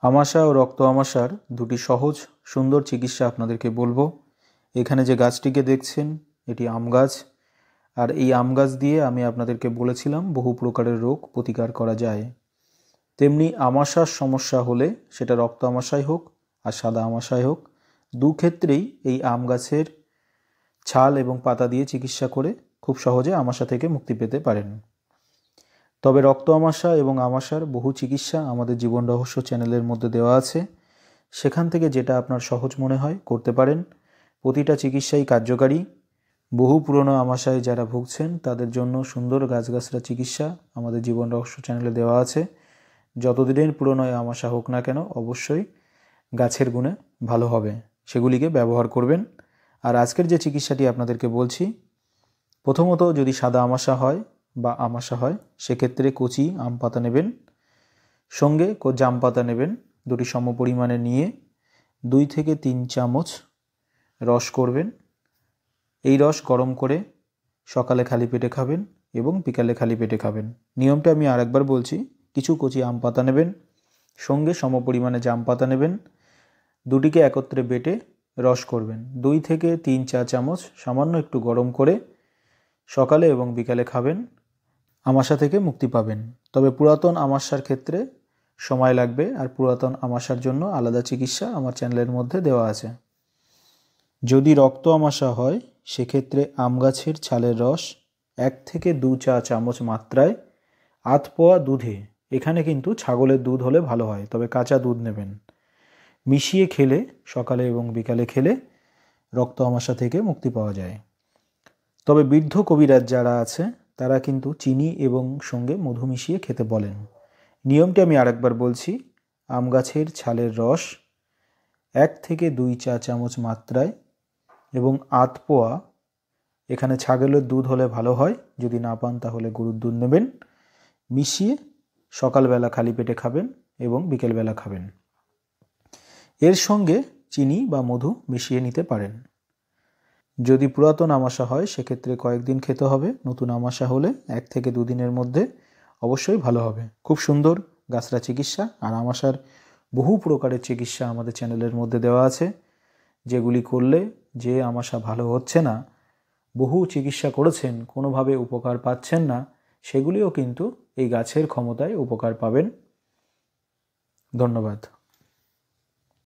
আমাশা ও রক্ত আমাশার দুটি সহজ সুন্দর চিকিৎসা আপনাদেরকে বলবো। এখানে যে গাছটিকে দেখছেন এটি আম গাছ, আর এই আম গাছ দিয়ে আমি আপনাদেরকে বলেছিলাম বহু প্রকারের রোগ প্রতিকার করা যায়। তেমনি আমাশার সমস্যা হলে সেটা রক্ত আমাশাই হোক আর সাদা আমাশাই হোক, দু ক্ষেত্রেই এই আম গাছের ছাল এবং পাতা দিয়ে চিকিৎসা করে খুব সহজে আমাশা থেকে মুক্তি পেতে পারেন। তবে রক্ত আমাশা এবং আমাশার বহু চিকিৎসা আমাদের জীবন রহস্য চ্যানেলের মধ্যে দেওয়া আছে, সেখান থেকে যেটা আপনার সহজ মনে হয় করতে পারেন। প্রতিটা চিকিৎসাই কার্যকারী। বহু পুরনো আমাশায় যারা ভুগছেন তাদের জন্য সুন্দর গাছগাছরা চিকিৎসা আমাদের জীবন রহস্য চ্যানেলে দেওয়া আছে। যতদিনের পুরনো আমাশা হোক না কেন অবশ্যই গাছের গুণে ভালো হবে, সেগুলিকে ব্যবহার করবেন। আর আজকের যে চিকিৎসাটি আপনাদেরকে বলছি, প্রথমত যদি সাদা আমাশা হয় বা আমাশা হয় সেক্ষেত্রে কচি আম পাতা নেবেন, সঙ্গে জাম পাতা নেবেন, দুটি সম পরিমাণে নিয়ে 2 থেকে 3 চামচ রস করবেন। এই রস গরম করে সকালে খালি পেটে খাবেন এবং বিকালে খালি পেটে খাবেন। নিয়মটা আমি আরেকবার বলছি, কিছু কচি আম পাতা নেবেন, সঙ্গে সম পরিমাণে জাম পাতা নেবেন, দুটিকে একত্রে বেটে রস করবেন। 2 থেকে 3 চা চামচ সামান্য একটু গরম করে সকালে এবং বিকালে খাবেন, আমাশা থেকে মুক্তি পাবেন। তবে পুরাতন আমাশার ক্ষেত্রে সময় লাগবে, আর পুরাতন আমাশার জন্য আলাদা চিকিৎসা আমার চ্যানেলের মধ্যে দেওয়া আছে। যদি রক্ত আমাশা হয় সেক্ষেত্রে আম গাছের ছালের রস 1 থেকে 2 চা চামচ মাত্রায় আধ পোয়া দুধে, এখানে কিন্তু ছাগলের দুধ হলে ভালো হয়, তবে কাঁচা দুধ নেবেন, মিশিয়ে খেলে সকালে এবং বিকালে খেলে রক্ত আমাশা থেকে মুক্তি পাওয়া যায়। তবে বৃদ্ধ কবিরাজ যারা আছে তারা কিন্তু চিনি এবং সঙ্গে মধু মিশিয়ে খেতে বলেন। নিয়মটি আমি আরেকবার বলছি, আম গাছের ছালের রস 1 থেকে 2 চা চামচ মাত্রায় এবং আধ পোয়া, এখানে ছাগলের দুধ হলে ভালো হয়, যদি না পান তাহলে গরুর দুধ নেবেন, মিশিয়ে সকালবেলা খালি পেটে খাবেন এবং বিকেলবেলা খাবেন। এর সঙ্গে চিনি বা মধু মিশিয়ে নিতে পারেন। যদি পুরাতন আমাশা হয় সেক্ষেত্রে কয়েকদিন খেতে হবে, নতুন আমাশা হলে 1 থেকে 2 দিনের মধ্যে অবশ্যই ভালো হবে। খুব সুন্দর গাছরা চিকিৎসা আর আমাশার বহু প্রকারের চিকিৎসা আমাদের চ্যানেলের মধ্যে দেওয়া আছে, যেগুলি করলে যে আমাশা ভালো হচ্ছে না, বহু চিকিৎসা করেছেন কোনোভাবে উপকার পাচ্ছেন না, সেগুলিও কিন্তু এই গাছের ক্ষমতায় উপকার পাবেন। ধন্যবাদ।